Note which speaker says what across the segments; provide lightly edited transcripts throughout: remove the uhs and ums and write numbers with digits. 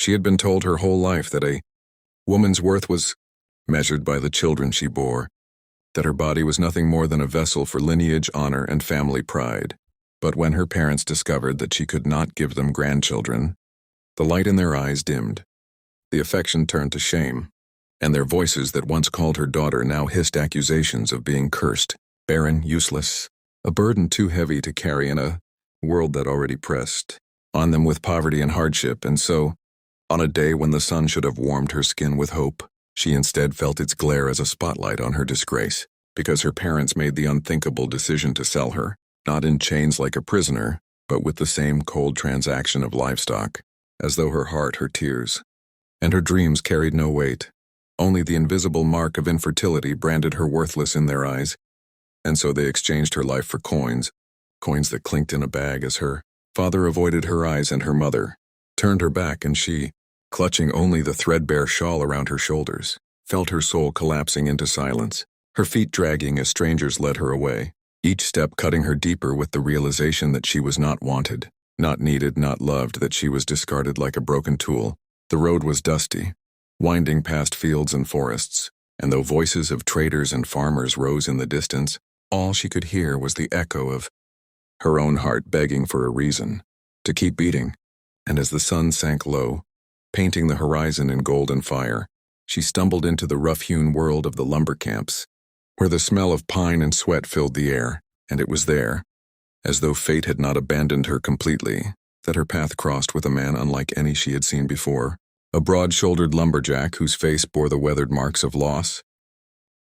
Speaker 1: She had been told her whole life that a woman's worth was measured by the children she bore, that her body was nothing more than a vessel for lineage, honor, and family pride. But when her parents discovered that she could not give them grandchildren, the light in their eyes dimmed. The affection turned to shame, and their voices that once called her daughter now hissed accusations of being cursed, barren, useless, a burden too heavy to carry in a world that already pressed on them with poverty and hardship. And so, on a day when the sun should have warmed her skin with hope, she instead felt its glare as a spotlight on her disgrace, because her parents made the unthinkable decision to sell her, not in chains like a prisoner, but with the same cold transaction of livestock, as though her heart, her tears, and her dreams carried no weight. Only the invisible mark of infertility branded her worthless in their eyes, and so they exchanged her life for coins that clinked in a bag as her father avoided her eyes and her mother turned her back, and she, clutching only the threadbare shawl around her shoulders, felt her soul collapsing into silence, her feet dragging as strangers led her away, each step cutting her deeper with the realization that she was not wanted, not needed, not loved, that she was discarded like a broken tool. The road was dusty, winding past fields and forests, and though voices of traders and farmers rose in the distance, all she could hear was the echo of her own heart begging for a reason to keep beating. And as the sun sank low, painting the horizon in golden fire, she stumbled into the rough-hewn world of the lumber camps, where the smell of pine and sweat filled the air, and it was there, as though fate had not abandoned her completely, that her path crossed with a man unlike any she had seen before, a broad-shouldered lumberjack whose face bore the weathered marks of loss,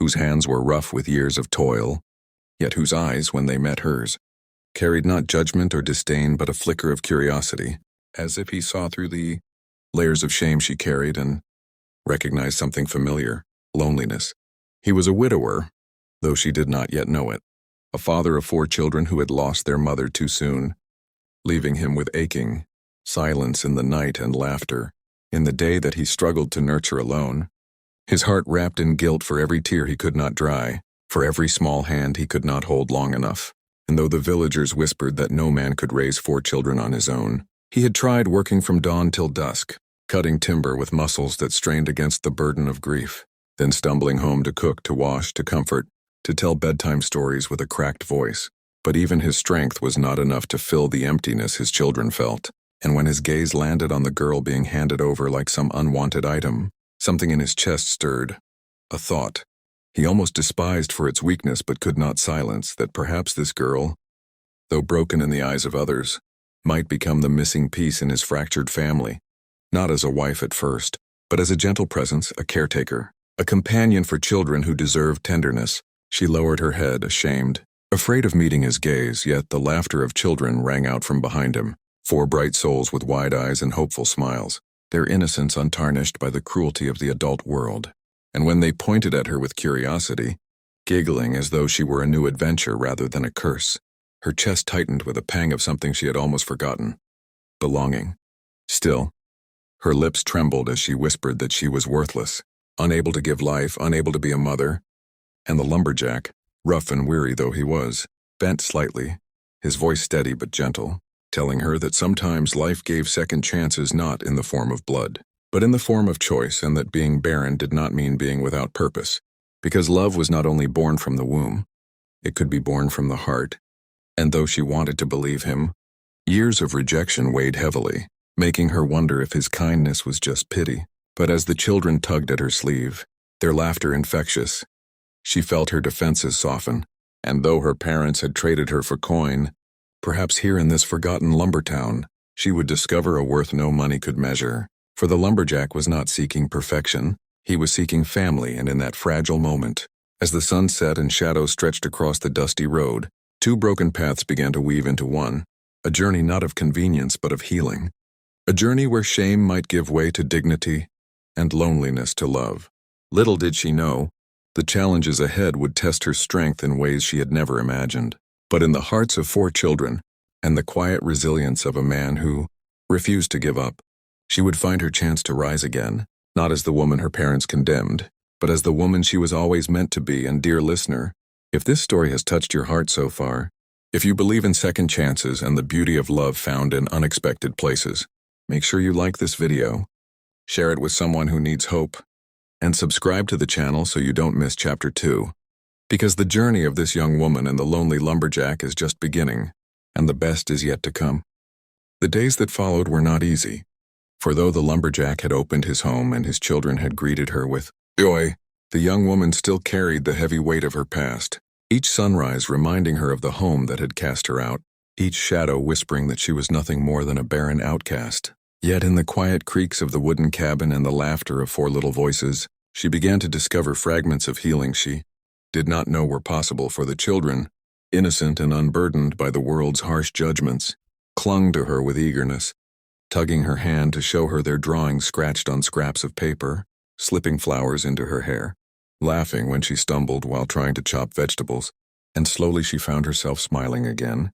Speaker 1: whose hands were rough with years of toil, yet whose eyes, when they met hers, carried not judgment or disdain but a flicker of curiosity, as if he saw through the layers of shame she carried and recognized something familiar: loneliness. He was a widower, though she did not yet know it, a father of 4 children who had lost their mother too soon, leaving him with aching silence in the night and laughter in the day that he struggled to nurture alone, his heart wrapped in guilt for every tear he could not dry, for every small hand he could not hold long enough. And though the villagers whispered that no man could raise 4 children on his own, he had tried working from dawn till dusk, cutting timber with muscles that strained against the burden of grief, then stumbling home to cook, to wash, to comfort, to tell bedtime stories with a cracked voice. But even his strength was not enough to fill the emptiness his children felt, and when his gaze landed on the girl being handed over like some unwanted item, something in his chest stirred, a thought he almost despised for its weakness but could not silence, that perhaps this girl, though broken in the eyes of others, might become the missing piece in his fractured family, not as a wife at first, but as a gentle presence, a caretaker, a companion for children who deserved tenderness. She lowered her head, ashamed, afraid of meeting his gaze, yet the laughter of children rang out from behind him, 4 bright souls with wide eyes and hopeful smiles, their innocence untarnished by the cruelty of the adult world. And when they pointed at her with curiosity, giggling as though she were a new adventure rather than a curse, her chest tightened with a pang of something she had almost forgotten: belonging. Still, her lips trembled as she whispered that she was worthless, unable to give life, unable to be a mother. And the lumberjack, rough and weary though he was, bent slightly, his voice steady but gentle, telling her that sometimes life gave second chances not in the form of blood, but in the form of choice, and that being barren did not mean being without purpose, because love was not only born from the womb, it could be born from the heart. And though she wanted to believe him, years of rejection weighed heavily, making her wonder if his kindness was just pity. But as the children tugged at her sleeve, their laughter infectious, she felt her defenses soften, and though her parents had traded her for coin, perhaps here in this forgotten lumber town, she would discover a worth no money could measure. For the lumberjack was not seeking perfection, he was seeking family, and in that fragile moment, as the sun set and shadows stretched across the dusty road, 2 broken paths began to weave into one, a journey not of convenience but of healing, a journey where shame might give way to dignity and loneliness to love. Little did she know, the challenges ahead would test her strength in ways she had never imagined. But in the hearts of 4 children, and the quiet resilience of a man who refused to give up, she would find her chance to rise again, not as the woman her parents condemned, but as the woman she was always meant to be. And dear listener, if this story has touched your heart so far, if you believe in second chances and the beauty of love found in unexpected places, make sure you like this video, share it with someone who needs hope, and subscribe to the channel so you don't miss Chapter 2. Because the journey of this young woman and the lonely lumberjack is just beginning, and the best is yet to come. The days that followed were not easy, for though the lumberjack had opened his home and his children had greeted her with joy, the young woman still carried the heavy weight of her past, each sunrise reminding her of the home that had cast her out, each shadow whispering that she was nothing more than a barren outcast. Yet in the quiet creaks of the wooden cabin and the laughter of four little voices, she began to discover fragments of healing she did not know were possible, for the children, innocent and unburdened by the world's harsh judgments, clung to her with eagerness, tugging her hand to show her their drawings scratched on scraps of paper, slipping flowers into her hair, laughing when she stumbled while trying to chop vegetables, and slowly she found herself smiling again,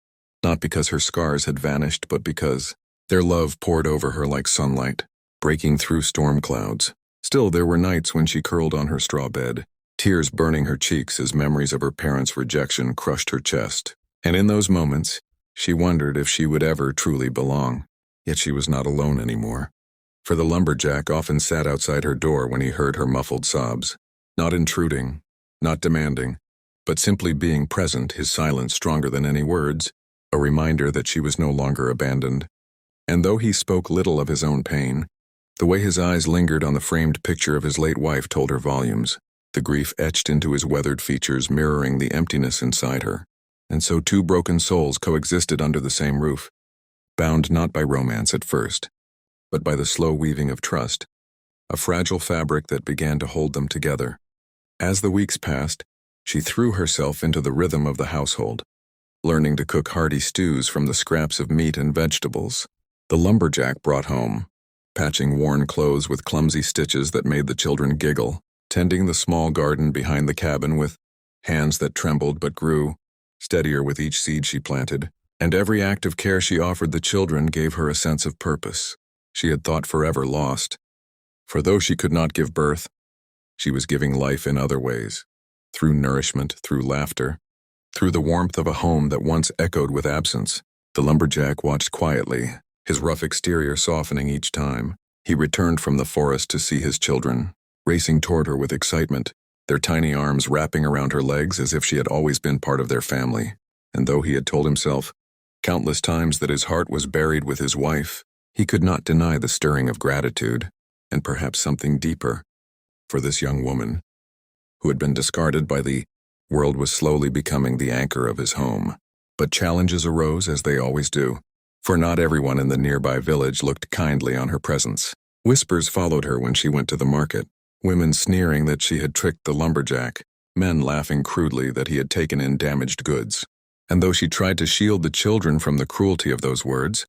Speaker 1: not because her scars had vanished but because their love poured over her like sunlight, breaking through storm clouds. Still, there were nights when she curled on her straw bed, tears burning her cheeks as memories of her parents' rejection crushed her chest. And in those moments, she wondered if she would ever truly belong. Yet she was not alone anymore. For the lumberjack often sat outside her door when he heard her muffled sobs, not intruding, not demanding, but simply being present, his silence stronger than any words, a reminder that she was no longer abandoned. And though he spoke little of his own pain, the way his eyes lingered on the framed picture of his late wife told her volumes, the grief etched into his weathered features mirroring the emptiness inside her. And so two broken souls coexisted under the same roof, bound not by romance at first, but by the slow weaving of trust, a fragile fabric that began to hold them together. As the weeks passed, she threw herself into the rhythm of the household, learning to cook hearty stews from the scraps of meat and vegetables the lumberjack brought home, patching worn clothes with clumsy stitches that made the children giggle, tending the small garden behind the cabin with hands that trembled but grew steadier with each seed she planted, and every act of care she offered the children gave her a sense of purpose she had thought forever lost. For though she could not give birth, she was giving life in other ways, through nourishment, through laughter, through the warmth of a home that once echoed with absence. The lumberjack watched quietly, his rough exterior softening each time he returned from the forest to see his children, racing toward her with excitement, their tiny arms wrapping around her legs as if she had always been part of their family. And though he had told himself countless times that his heart was buried with his wife, he could not deny the stirring of gratitude, and perhaps something deeper, for this young woman, who had been discarded by the world, was slowly becoming the anchor of his home. But challenges arose, as they always do, for not everyone in the nearby village looked kindly on her presence. Whispers followed her when she went to the market, women sneering that she had tricked the lumberjack, men laughing crudely that he had taken in damaged goods. And though she tried to shield the children from the cruelty of those words,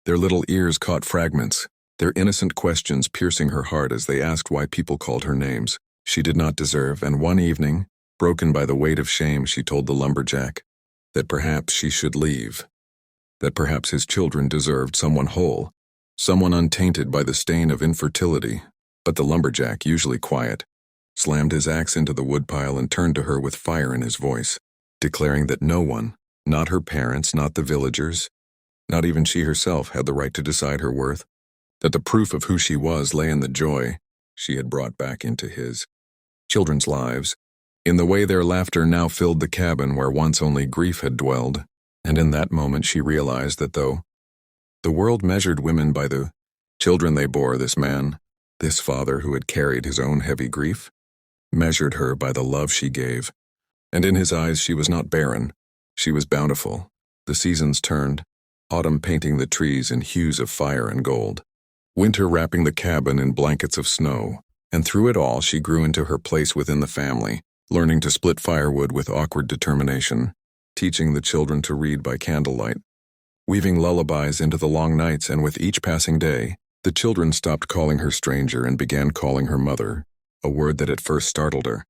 Speaker 1: their little ears caught fragments, their innocent questions piercing her heart as they asked why people called her names she did not deserve. And one evening, broken by the weight of shame, she told the lumberjack that perhaps she should leave, that perhaps his children deserved someone whole, someone untainted by the stain of infertility. But the lumberjack, usually quiet, slammed his axe into the woodpile and turned to her with fire in his voice, declaring that no one, not her parents, not the villagers, not even she herself, had the right to decide her worth, that the proof of who she was lay in the joy she had brought back into his children's lives, in the way their laughter now filled the cabin where once only grief had dwelled. And in that moment she realized that though the world measured women by the children they bore, this man, this father who had carried his own heavy grief, measured her by the love she gave. And in his eyes she was not barren, she was bountiful. The seasons turned, autumn painting the trees in hues of fire and gold, winter wrapping the cabin in blankets of snow, and through it all she grew into her place within the family, learning to split firewood with awkward determination, teaching the children to read by candlelight, weaving lullabies into the long nights. And with each passing day, the children stopped calling her stranger and began calling her mother, a word that at first startled her,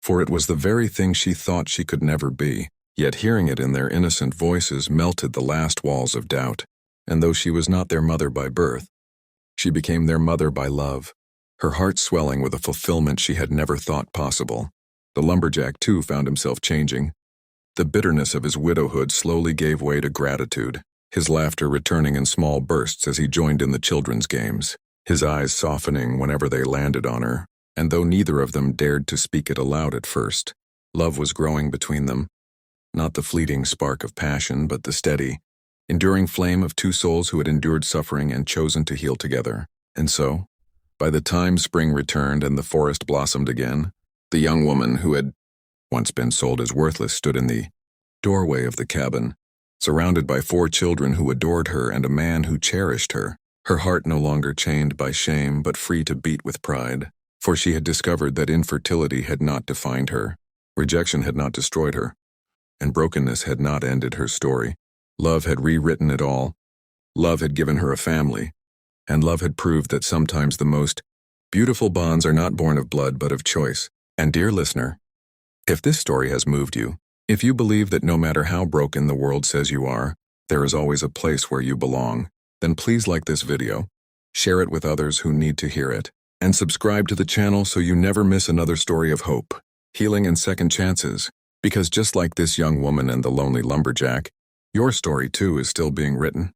Speaker 1: for it was the very thing she thought she could never be. Yet hearing it in their innocent voices melted the last walls of doubt, and though she was not their mother by birth, she became their mother by love, her heart swelling with a fulfillment she had never thought possible. The lumberjack, too, found himself changing. The bitterness of his widowhood slowly gave way to gratitude, his laughter returning in small bursts as he joined in the children's games. his eyes softening whenever they landed on her, and though neither of them dared to speak it aloud at first, love was growing between them. Not the fleeting spark of passion, but the steady, enduring flame of two souls who had endured suffering and chosen to heal together. And so, by the time spring returned and the forest blossomed again, the young woman who had once been sold as worthless stood in the doorway of the cabin, surrounded by 4 children who adored her and a man who cherished her, her heart no longer chained by shame but free to beat with pride, for she had discovered that infertility had not defined her, rejection had not destroyed her, and brokenness had not ended her story. Love had rewritten it all. Love had given her a family, and love had proved that sometimes the most beautiful bonds are not born of blood but of choice. And dear listener, if this story has moved you, if you believe that no matter how broken the world says you are, there is always a place where you belong, then please like this video, share it with others who need to hear it, and subscribe to the channel so you never miss another story of hope, healing, and second chances. Because just like this young woman and the lonely lumberjack, your story too is still being written.